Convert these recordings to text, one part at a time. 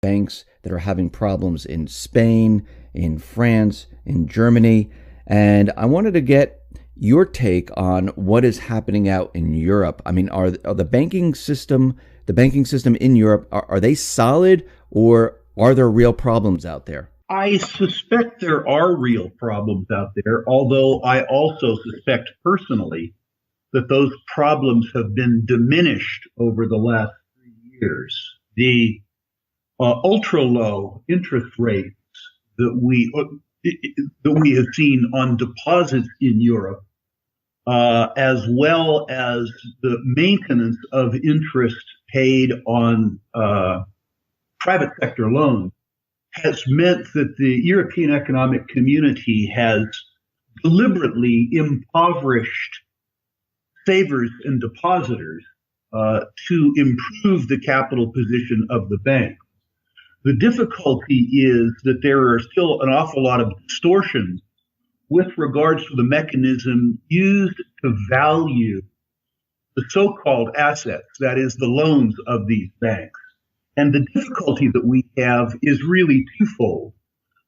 banks that are having problems in Spain, in France, in Germany. And I wanted to get your take on what is happening out in Europe. I mean, are the banking system in Europe, are they solid, or are there real problems out there? I suspect there are real problems out there, although I also suspect personally that those problems have been diminished over the last 3 years. The ultra low interest rates that we have seen on deposits in Europe, as well as the maintenance of interest paid on private sector loans, has meant that the European Economic Community has deliberately impoverished savers and depositors to improve the capital position of the bank. The difficulty is that there are still an awful lot of distortions with regards to the mechanism used to value the so-called assets, that is, the loans of these banks. And the difficulty that we have is really twofold.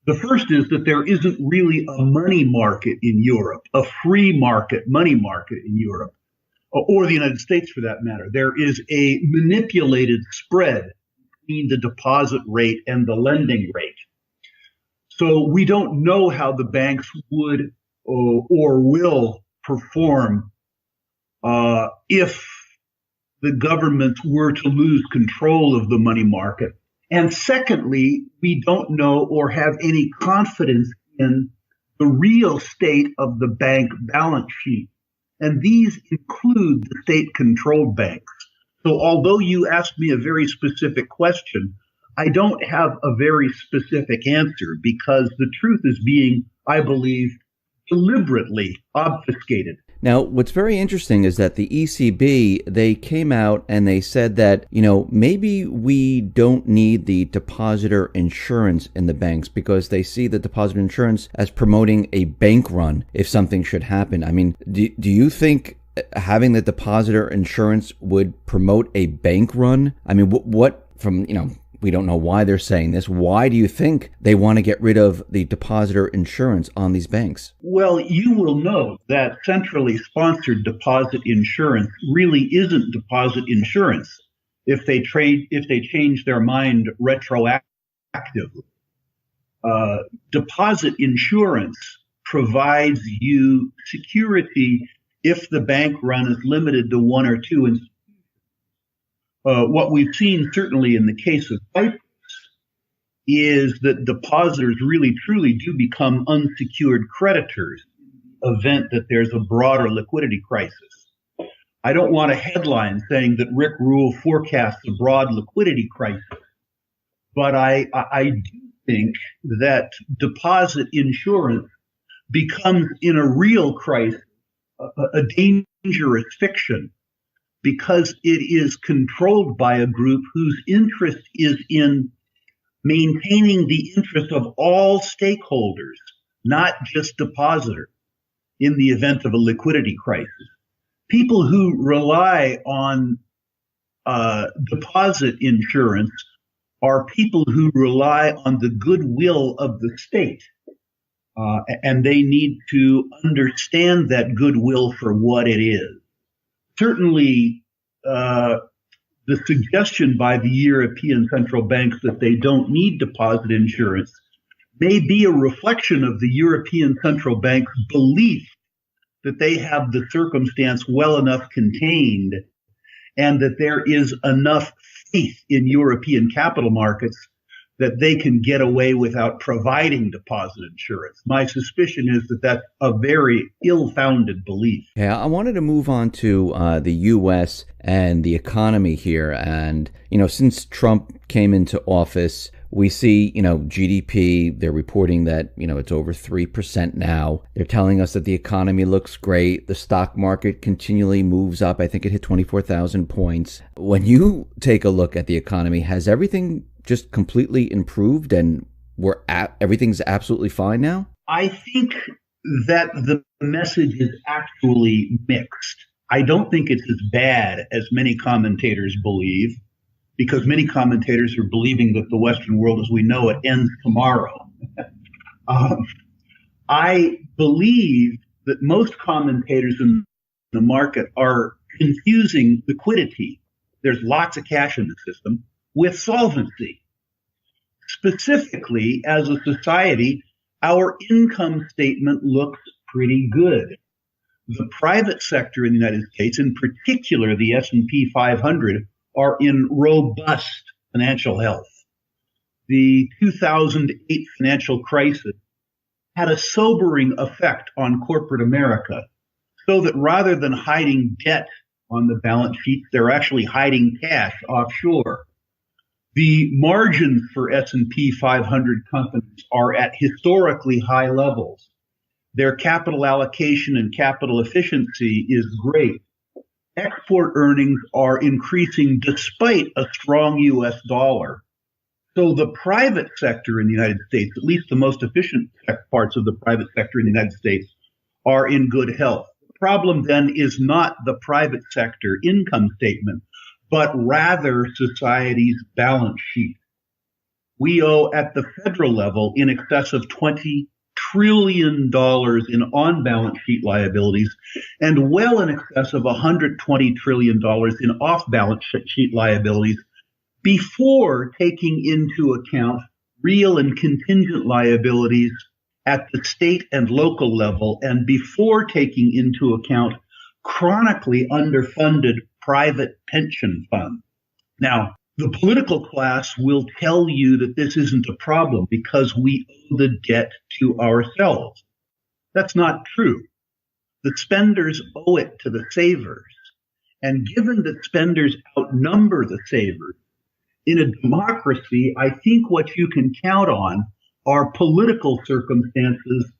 The first is that there isn't really a money market in Europe, a free market money market in Europe, or the United States for that matter. There is a manipulated spread between the deposit rate and the lending rate. So we don't know how the banks would or will perform if the governments were to lose control of the money market. And secondly, we don't know or have any confidence in the real state of the bank balance sheet. And these include the state-controlled banks. So although you asked me a very specific question, I don't have a very specific answer because the truth is being, I believe, deliberately obfuscated. Now, what's very interesting is that the ECB, they came out and they said that, maybe we don't need the depositor insurance in the banks because they see the depositor insurance as promoting a bank run if something should happen. I mean, do you think having the depositor insurance would promote a bank run? I mean, what from, we don't know why they're saying this. Why do you think they want to get rid of the depositor insurance on these banks? Well, you will know that centrally sponsored deposit insurance really isn't deposit insurance if they change their mind retroactively. Deposit insurance provides you security if the bank run is limited to one or two institutions. What we've seen, certainly in the case of Cyprus, is that depositors really truly do become unsecured creditors in the event that there's a broader liquidity crisis. I don't want a headline saying that Rick Rule forecasts a broad liquidity crisis, but I do think that deposit insurance becomes, in a real crisis, a dangerous fiction, because it is controlled by a group whose interest is in maintaining the interest of all stakeholders, not just depositors, in the event of a liquidity crisis. People who rely on deposit insurance are people who rely on the goodwill of the state, and they need to understand that goodwill for what it is. Certainly, the suggestion by the European central banks that they don't need deposit insurance may be a reflection of the European central bank's belief that they have the circumstance well enough contained and that there is enough faith in European capital markets that they can get away without providing deposit insurance. My suspicion is that that's a very ill-founded belief. Yeah, I wanted to move on to the U.S. and the economy here. And, since Trump came into office, we see, GDP, they're reporting that, it's over 3% now. They're telling us that the economy looks great. The stock market continually moves up. I think it hit 24,000 points. When you take a look at the economy, has everything just completely improved and everything's absolutely fine now? I think that the message is actually mixed. I don't think it's as bad as many commentators believe. because many commentators are believing that the Western world as we know it ends tomorrow. I believe that most commentators in the market are confusing liquidity. There's lots of cash in the system with solvency. Specifically, as a society, our income statement looks pretty good. The private sector in the United States, in particular the S&P 500, are in robust financial health. The 2008 financial crisis had a sobering effect on corporate America, so that rather than hiding debt on the balance sheet, they're actually hiding cash offshore. The margins for S&P 500 companies are at historically high levels. Their capital allocation and capital efficiency is great. Export earnings are increasing despite a strong U.S. dollar. So the private sector in the United States, at least the most efficient parts of the private sector in the United States, are in good health. The problem then is not the private sector income statement, but rather society's balance sheet. We owe at the federal level in excess of $20 trillion in on-balance sheet liabilities and well in excess of $120 trillion in off-balance sheet liabilities before taking into account real and contingent liabilities at the state and local level and before taking into account chronically underfunded private pension funds. Now, the political class will tell you that this isn't a problem because we owe the debt to ourselves. That's not true. The spenders owe it to the savers. And given that spenders outnumber the savers, in a democracy, I think what you can count on are political circumstances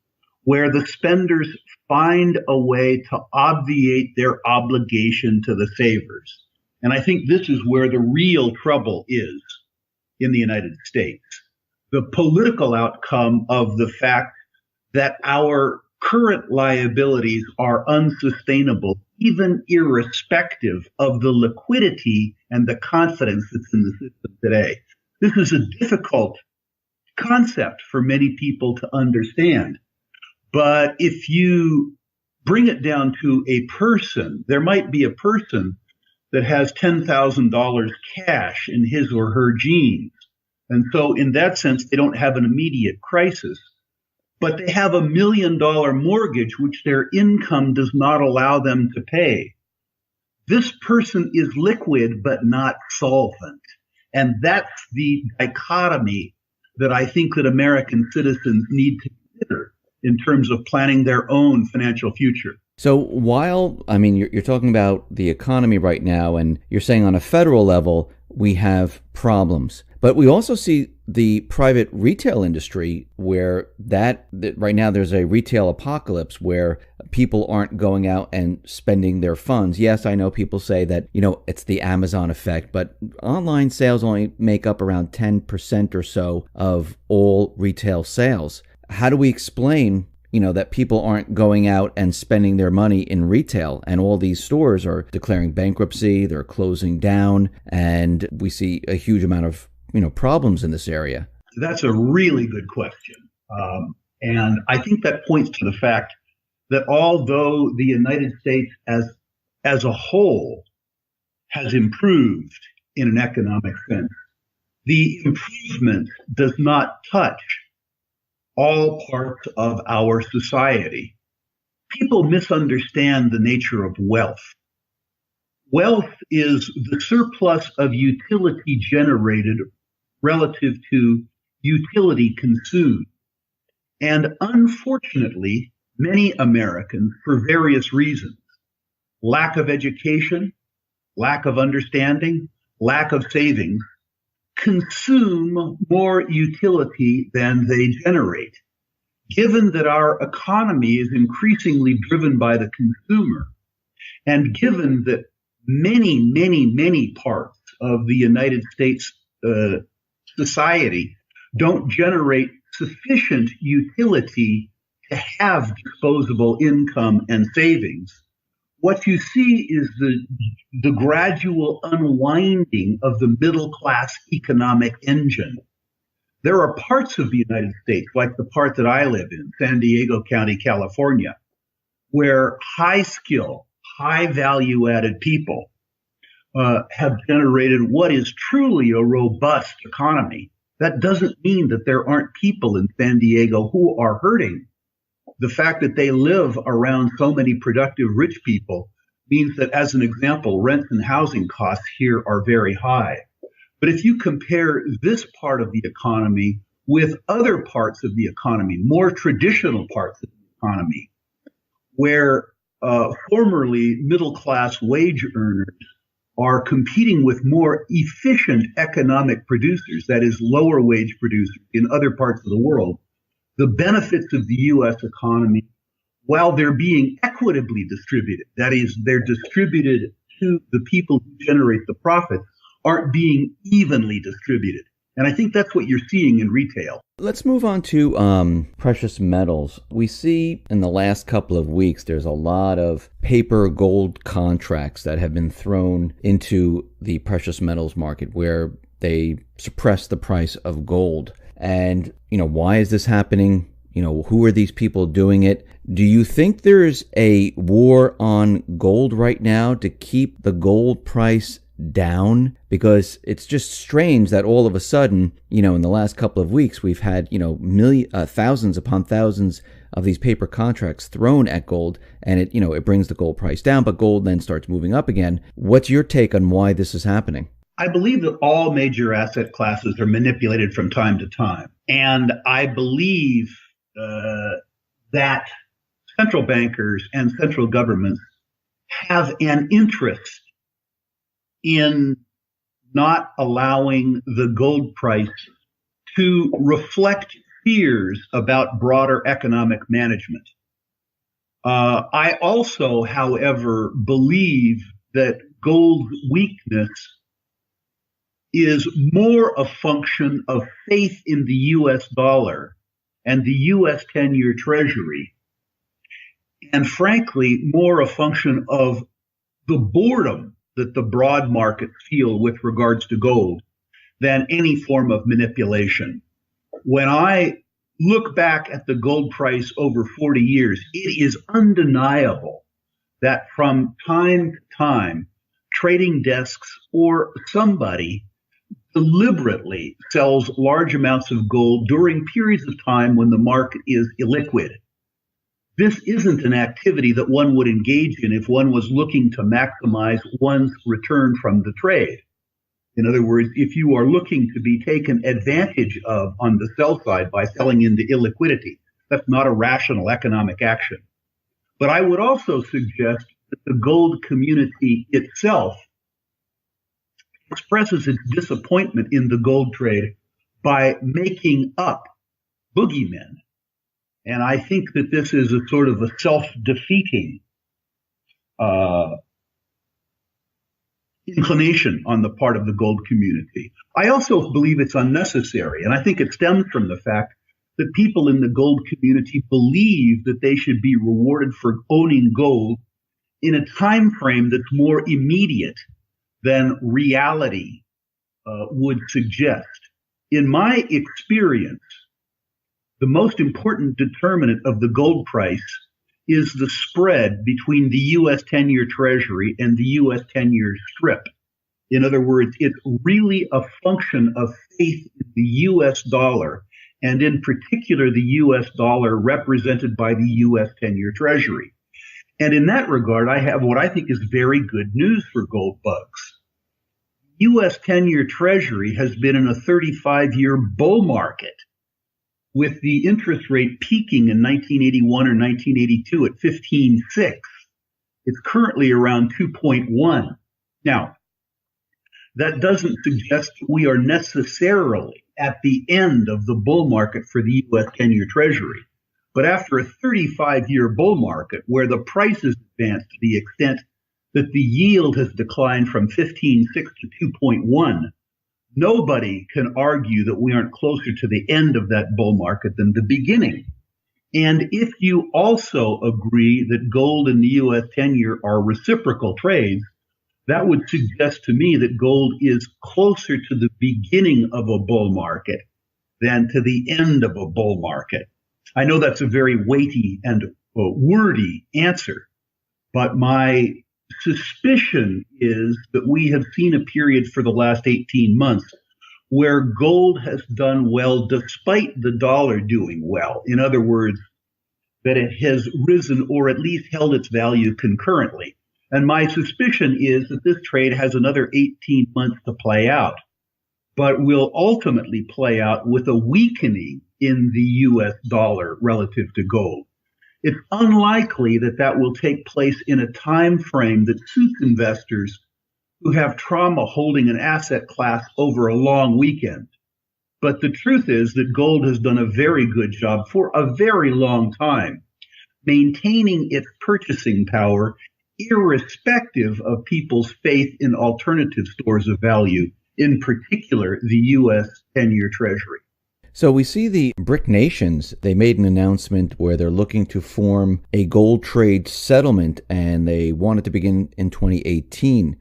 where the spenders find a way to obviate their obligation to the savers. And I think this is where the real trouble is in the United States. The political outcome of the fact that our current liabilities are unsustainable, even irrespective of the liquidity and the confidence that's in the system today. This is a difficult concept for many people to understand. But if you bring it down to a person, there might be a person that has $10,000 cash in his or her jeans. And so in that sense, they don't have an immediate crisis, but they have $1 million mortgage, which their income does not allow them to pay. This person is liquid, but not solvent. And that's the dichotomy that I think that American citizens need to consider in terms of planning their own financial future. So while, I mean, you're talking about the economy right now, and you're saying on a federal level, we have problems. But we also see the private retail industry where that right now there's a retail apocalypse where people aren't going out and spending their funds. Yes, I know people say that, it's the Amazon effect, but online sales only make up around 10% or so of all retail sales. How do we explain that people aren't going out and spending their money in retail, and all these stores are declaring bankruptcy, they're closing down, and we see a huge amount of, problems in this area? That's a really good question. And I think that points to the fact that although the United States as a whole has improved in an economic sense, the improvement does not touch all parts of our society. People misunderstand the nature of wealth. Wealth is the surplus of utility generated relative to utility consumed. And unfortunately, many Americans, for various reasons, lack of education, lack of understanding, lack of savings, consume more utility than they generate. Given that our economy is increasingly driven by the consumer, and given that many, many, many parts of the United States society don't generate sufficient utility to have disposable income and savings, what you see is the gradual unwinding of the middle class economic engine. There are parts of the United States, like the part that I live in, San Diego County, California, where high skill, high value added people have generated what is truly a robust economy. That doesn't mean that there aren't people in San Diego who are hurting. The fact that they live around so many productive rich people means that, as an example, rent and housing costs here are very high. But if you compare this part of the economy with other parts of the economy, more traditional parts of the economy, where formerly middle-class wage earners are competing with more efficient economic producers, that is, lower wage producers in other parts of the world, the benefits of the U.S. economy, while they're being equitably distributed, that is, they're distributed to the people who generate the profits, aren't being evenly distributed. And I think that's what you're seeing in retail. Let's move on to precious metals. We see in the last couple of weeks, there's a lot of paper gold contracts that have been thrown into the precious metals market where they suppress the price of gold. And, why is this happening? Who are these people doing it? Do you think there's a war on gold right now to keep the gold price down? Because it's just strange that all of a sudden, in the last couple of weeks, we've had, thousands upon thousands of these paper contracts thrown at gold, and it brings the gold price down, but gold then starts moving up again. What's your take on why this is happening? I believe that all major asset classes are manipulated from time to time. And I believe that central bankers and central governments have an interest in not allowing the gold price to reflect fears about broader economic management. I also, however, believe that gold's weakness is more a function of faith in the U.S. dollar and the U.S. 10-year Treasury, and frankly, more a function of the boredom that the broad markets feel with regards to gold than any form of manipulation. When I look back at the gold price over 40 years, it is undeniable that from time to time, trading desks or somebody deliberately sells large amounts of gold during periods of time when the market is illiquid. This isn't an activity that one would engage in if one was looking to maximize one's return from the trade. In other words, if you are looking to be taken advantage of on the sell side by selling into illiquidity, that's not a rational economic action. But I would also suggest that the gold community itself expresses its disappointment in the gold trade by making up boogeymen. And I think that this is a sort of a self-defeating inclination on the part of the gold community. I also believe it's unnecessary, and I think it stems from the fact that people in the gold community believe that they should be rewarded for owning gold in a time frame that's more immediate than reality would suggest. In my experience, the most important determinant of the gold price is the spread between the U.S. 10-year Treasury and the U.S. 10-year strip. In other words, it's really a function of faith in the U.S. dollar, and in particular, the U.S. dollar represented by the U.S. 10-year Treasury. And in that regard, I have what I think is very good news for gold bugs. U.S. 10-year Treasury has been in a 35-year bull market, with the interest rate peaking in 1981 or 1982 at 15.6. It's currently around 2.1. Now, that doesn't suggest we are necessarily at the end of the bull market for the U.S. 10-year Treasury. But after a 35-year bull market where the prices advanced to the extent that the yield has declined from 15.6 to 2.1, nobody can argue that we aren't closer to the end of that bull market than the beginning. And if you also agree that gold and the US 10-year are reciprocal trades, that would suggest to me that gold is closer to the beginning of a bull market than to the end of a bull market. I know that's a very weighty and wordy answer, but my suspicion is that we have seen a period for the last 18 months where gold has done well despite the dollar doing well. In other words, that it has risen or at least held its value concurrently. And my suspicion is that this trade has another 18 months to play out, but will ultimately play out with a weakening in the US dollar relative to gold. It's unlikely that that will take place in a time frame that suits investors who have trauma holding an asset class over a long weekend. But the truth is that gold has done a very good job for a very long time, maintaining its purchasing power irrespective of people's faith in alternative stores of value, in particular the U.S. 10-year Treasury. So we see the BRIC nations, they made an announcement where they're looking to form a gold trade settlement, and they want it to begin in 2018,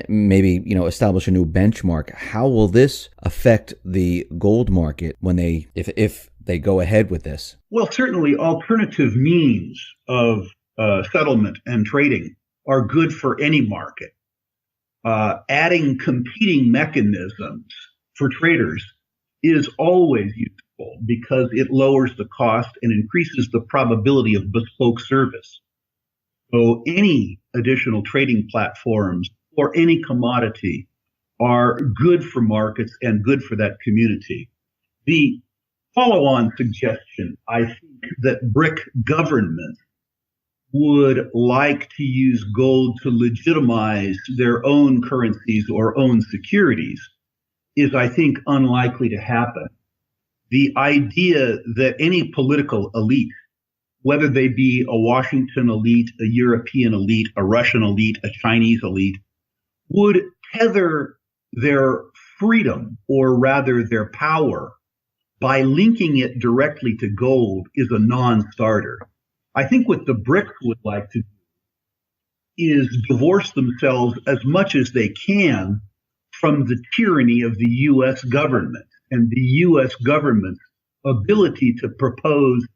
maybe, establish a new benchmark. How will this affect the gold market when if they go ahead with this? Well, certainly alternative means of settlement and trading are good for any market. Adding competing mechanisms for traders is always useful because it lowers the cost and increases the probability of bespoke service. So any additional trading platforms or any commodity are good for markets and good for that community. The follow-on suggestion, I think, that BRIC governments would like to use gold to legitimize their own currencies or own securities is, I think, unlikely to happen. The idea that any political elite, whether they be a Washington elite, a European elite, a Russian elite, a Chinese elite, would tether their freedom, or rather their power, by linking it directly to gold is a non-starter. I think what the BRICS would like to do is divorce themselves as much as they can from the tyranny of the U.S. government and the U.S. government's ability to propose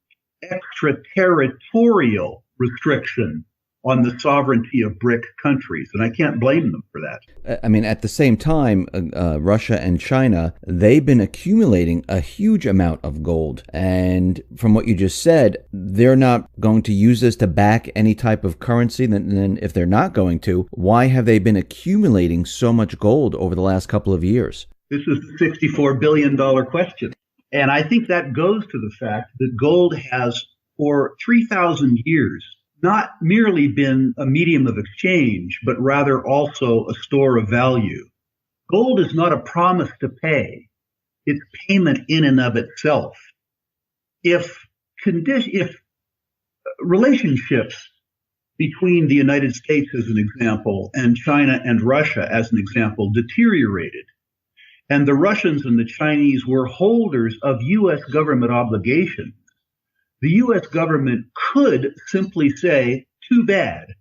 extraterritorial restriction on the sovereignty of BRIC countries. And I can't blame them for that. I mean, at the same time, Russia and China, they've been accumulating a huge amount of gold. And from what you just said, they're not going to use this to back any type of currency. Then if they're not going to, why have they been accumulating so much gold over the last couple of years? This is the $64 billion question. And I think that goes to the fact that gold has, for 3,000 years, not merely been a medium of exchange, but rather also a store of value. Gold is not a promise to pay. It's payment in and of itself. If relationships between the United States, as an example, and China and Russia, as an example, deteriorated, and the Russians and the Chinese were holders of U.S. government obligations, the U.S. government could simply say, too bad,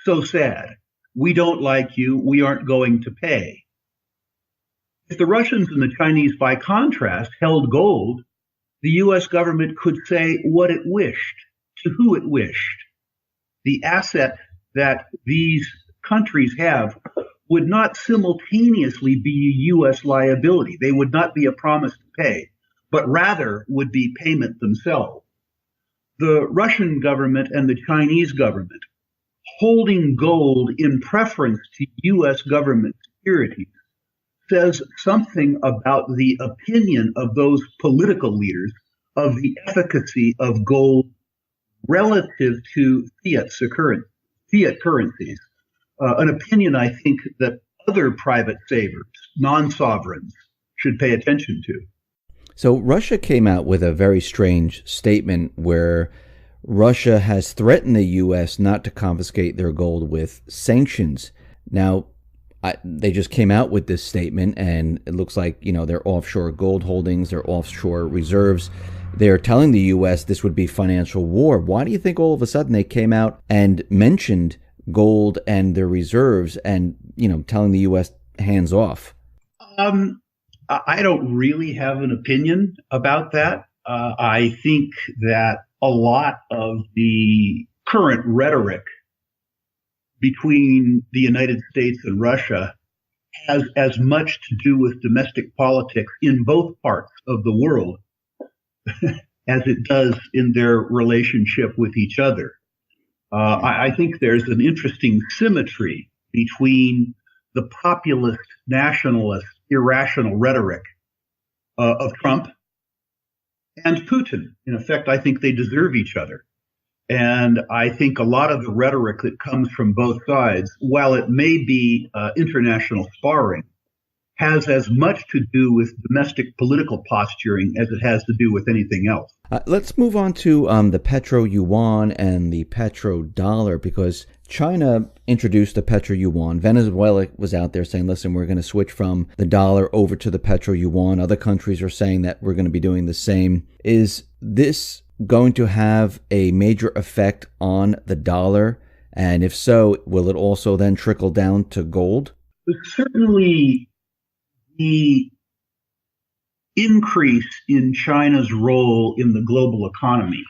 so sad, we don't like you, we aren't going to pay. If the Russians and the Chinese, by contrast, held gold, the U.S. government could say what it wished, to who it wished. The asset that these countries have would not simultaneously be a U.S. liability. They would not be a promise to pay, but rather would be payment themselves. The Russian government and the Chinese government holding gold in preference to U.S. government securities says something about the opinion of those political leaders of the efficacy of gold relative to fiat currencies, an opinion I think that other private savers, non-sovereigns, should pay attention to. So Russia came out with a very strange statement where Russia has threatened the U.S. not to confiscate their gold with sanctions. Now, they just came out with this statement, and it looks like, their offshore gold holdings, their offshore reserves, they're telling the U.S. this would be financial war. Why do you think all of a sudden they came out and mentioned gold and their reserves and, telling the U.S. hands off? I don't really have an opinion about that. I think that a lot of the current rhetoric between the United States and Russia has as much to do with domestic politics in both parts of the world as it does in their relationship with each other. I think there's an interesting symmetry between the populist, nationalist, irrational rhetoric of Trump and Putin. In effect, I think they deserve each other. And I think a lot of the rhetoric that comes from both sides, while it may be international sparring, has as much to do with domestic political posturing as it has to do with anything else. Let's move on to the petro-yuan and the petrodollar, because China introduced the petro-yuan. Venezuela was out there saying, listen, we're going to switch from the dollar over to the petro-yuan. Other countries are saying that we're going to be doing the same. Is this going to have a major effect on the dollar? And if so, will it also then trickle down to gold? Certainly, the increase in China's role in the global economy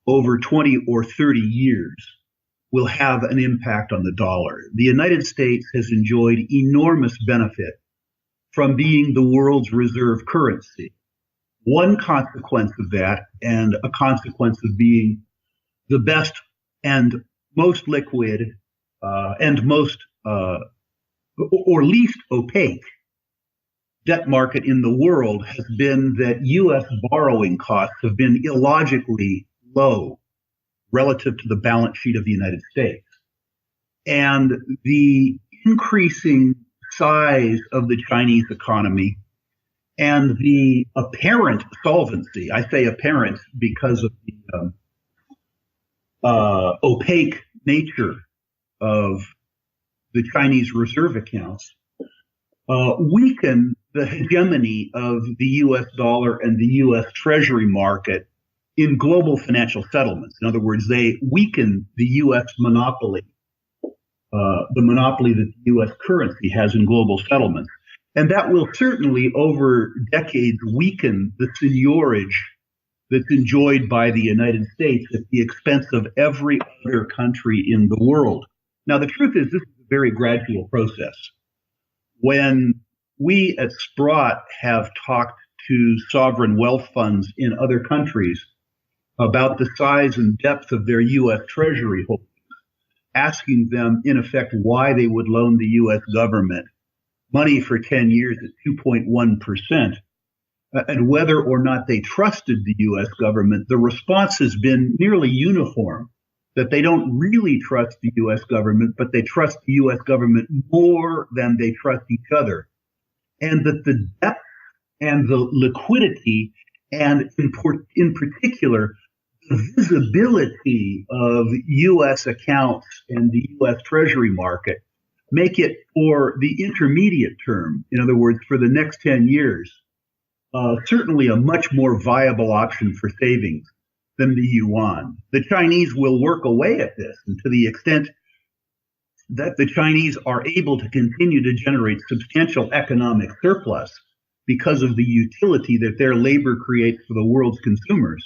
over 20 or 30 years will have an impact on the dollar. The United States has enjoyed enormous benefit from being the world's reserve currency. One consequence of that, and a consequence of being the best and most liquid and most or least opaque debt market in the world, has been that U.S. borrowing costs have been illogically low relative to the balance sheet of the United States. And the increasing size of the Chinese economy and the apparent solvency, I say apparent because of the opaque nature of the Chinese reserve accounts, weaken the hegemony of the U.S. dollar and the U.S. Treasury market in global financial settlements. In other words, they weaken the U.S. monopoly, the monopoly that the U.S. currency has in global settlements. And that will certainly, over decades, weaken the seigniorage that's enjoyed by the United States at the expense of every other country in the world. Now, the truth is, this is a very gradual process. When we at Sprott have talked to sovereign wealth funds in other countries about the size and depth of their U.S. Treasury holdings, asking them, in effect, why they would loan the U.S. government money for 10 years at 2.1%, and whether or not they trusted the U.S. government, the response has been nearly uniform, that they don't really trust the U.S. government, but they trust the U.S. government more than they trust each other. And that the depth and the liquidity, and in particular, the visibility of U.S. accounts and the U.S. Treasury market make it, for the intermediate term, in other words, for the next 10 years, certainly a much more viable option for savings than the yuan. The Chinese will work away at this, and to the extent that the Chinese are able to continue to generate substantial economic surplus because of the utility that their labor creates for the world's consumers,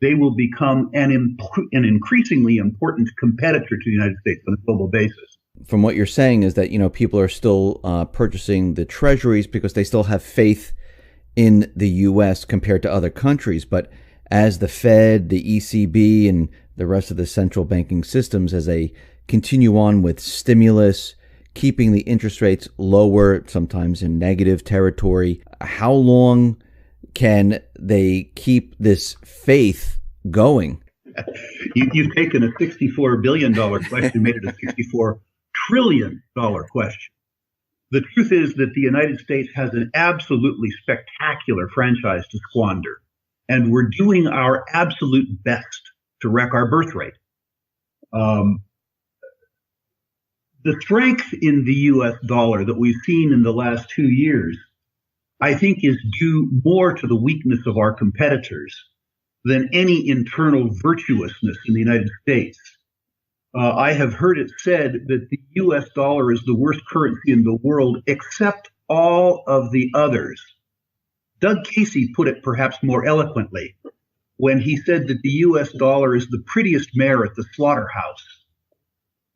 they will become an increasingly important competitor to the United States on a global basis. From what you're saying is that, people are still purchasing the treasuries because they still have faith in the U.S. compared to other countries. But as the Fed, the ECB, and the rest of the central banking systems, as they continue on with stimulus, keeping the interest rates lower, sometimes in negative territory, how long can they keep this faith going? You've taken a $64 billion question and made it a $64 trillion question. The truth is that the United States has an absolutely spectacular franchise to squander, and we're doing our absolute best to wreck our birth rate. The strength in the US dollar that we've seen in the last 2 years, I think, is due more to the weakness of our competitors than any internal virtuousness in the United States. I have heard it said that the US dollar is the worst currency in the world except all of the others. Doug Casey put it perhaps more eloquently when he said that the US dollar is the prettiest mare at the slaughterhouse.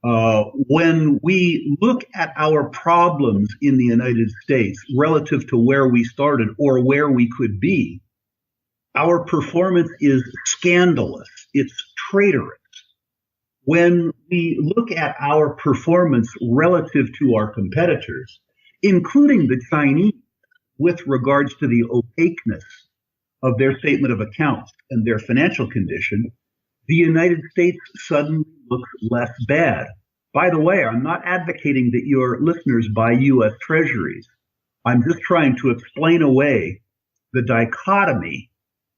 When we look at our problems in the United States relative to where we started or where we could be, our performance is scandalous. It's traitorous. When we look at our performance relative to our competitors, including the Chinese, with regards to the opaqueness of their statement of accounts and their financial condition, the United States suddenly looks less bad. By the way, I'm not advocating that your listeners buy U.S. Treasuries. I'm just trying to explain away the dichotomy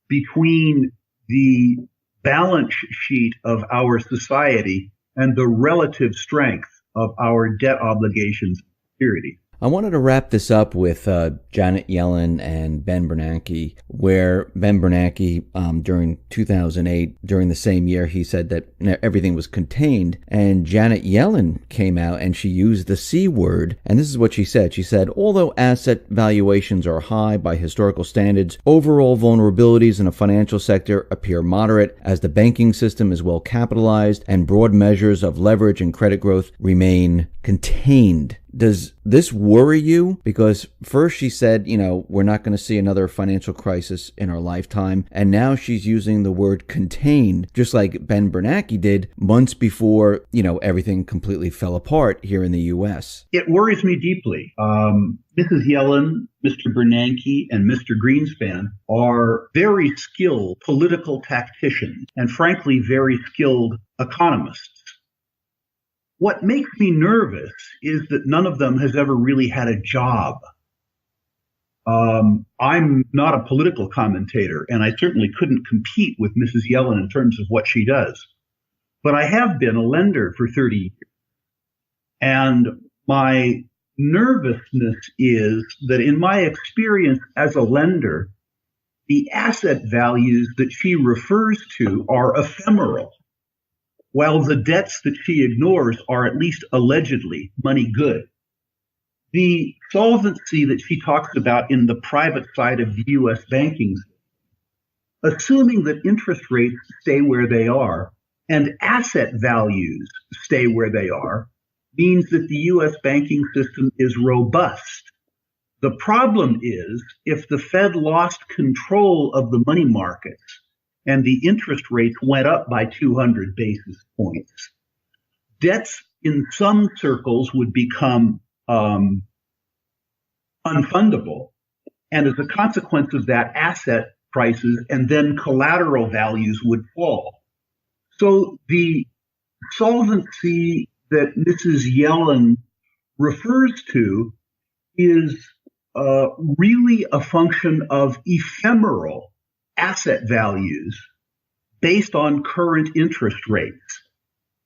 between the balance sheet of our society and the relative strength of our debt obligations and security. I wanted to wrap this up with Janet Yellen and Ben Bernanke, where Ben Bernanke, during 2008, during the same year, he said that everything was contained. And Janet Yellen came out and she used the C word. And this is what she said. She said, although asset valuations are high by historical standards, overall vulnerabilities in the financial sector appear moderate as the banking system is well capitalized and broad measures of leverage and credit growth remain contained. Does this worry you? Because first she said, we're not going to see another financial crisis in our lifetime. And now she's using the word contained, just like Ben Bernanke did months before, everything completely fell apart here in the U.S. It worries me deeply. Mrs. Yellen, Mr. Bernanke, and Mr. Greenspan are very skilled political tacticians and frankly, very skilled economists. What makes me nervous is that none of them has ever really had a job. I'm not a political commentator, and I certainly couldn't compete with Mrs. Yellen in terms of what she does. But I have been a lender for 30 years. And my nervousness is that in my experience as a lender, the asset values that she refers to are ephemeral, while the debts that she ignores are at least allegedly money good. The solvency that she talks about in the private side of the U.S. banking, assuming that interest rates stay where they are and asset values stay where they are, means that the U.S. banking system is robust. The problem is if the Fed lost control of the money markets and the interest rates went up by 200 basis points, debts in some circles would become unfundable. And as a consequence of that, asset prices and then collateral values would fall. So the solvency that Mrs. Yellen refers to is really a function of ephemeral asset values based on current interest rates.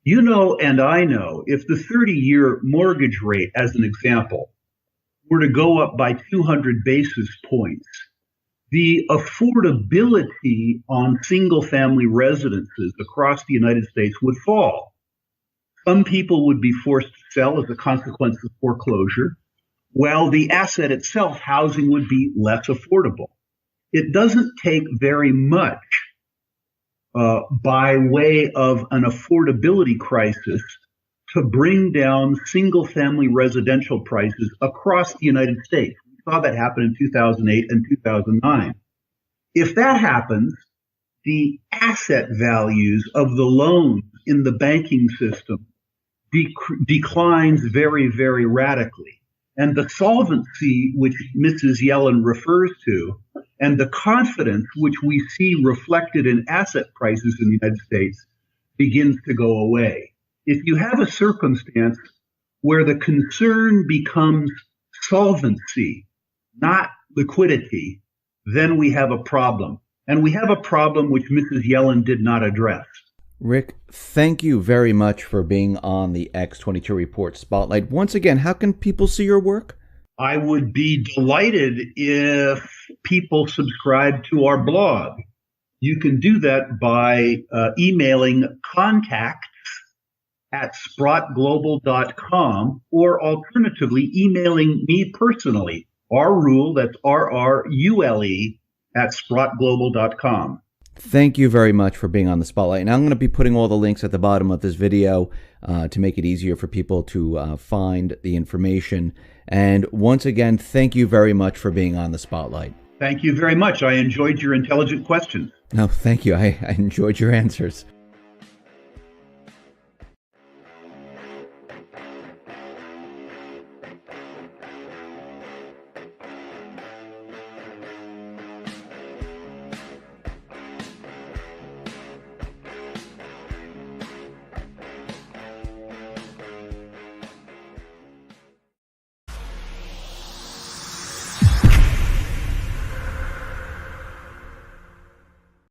You know, and I know, if the 30-year mortgage rate, as an example, were to go up by 200 basis points, the affordability on single-family residences across the United States would fall. Some people would be forced to sell as a consequence of foreclosure, while the asset itself, housing, would be less affordable. It doesn't take very much by way of an affordability crisis to bring down single-family residential prices across the United States. We saw that happen in 2008 and 2009. If that happens, the asset values of the loans in the banking system declines very, very radically. And the solvency which Mrs. Yellen refers to and the confidence which we see reflected in asset prices in the United States begins to go away. If you have a circumstance where the concern becomes solvency, not liquidity, then we have a problem. And we have a problem which Mrs. Yellen did not address. Rick, thank you very much for being on the X22 Report Spotlight. Once again, how can people see your work? I would be delighted if people subscribe to our blog. You can do that by emailing contacts@sprottglobal.com, or alternatively emailing me personally, rrule, that's RRULE, @sprottglobal.com. Thank you very much for being on the Spotlight. And I'm going to be putting all the links at the bottom of this video to make it easier for people to find the information. And once again, thank you very much for being on the Spotlight. Thank you very much. I enjoyed your intelligent questions. No, thank you. I enjoyed your answers.